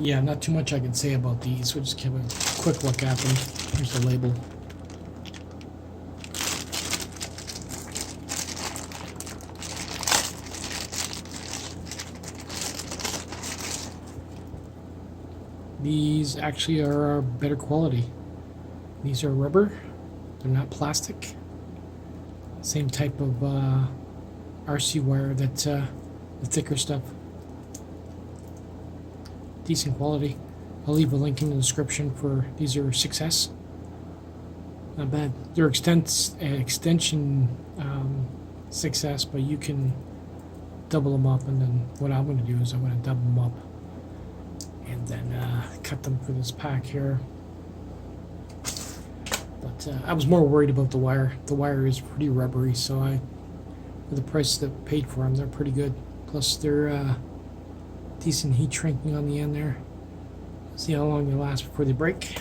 Yeah, not too much I can say about these. We'll just give a quick look at them. Here's the label. These actually are better quality. These are rubber. They're not plastic. Same type of RC wire that the thicker stuff. Decent quality. I'll leave a link in the description for these are 6S. Not bad. They're extension 6S, but you can double them up, and then what I'm going to do is I'm going to double them up and then cut them for this pack here. But I was more worried about the wire. The wire is pretty rubbery, so for the price that I paid for them, they're pretty good. Plus they're decent heat shrinking on the end there. See how long they last before they break.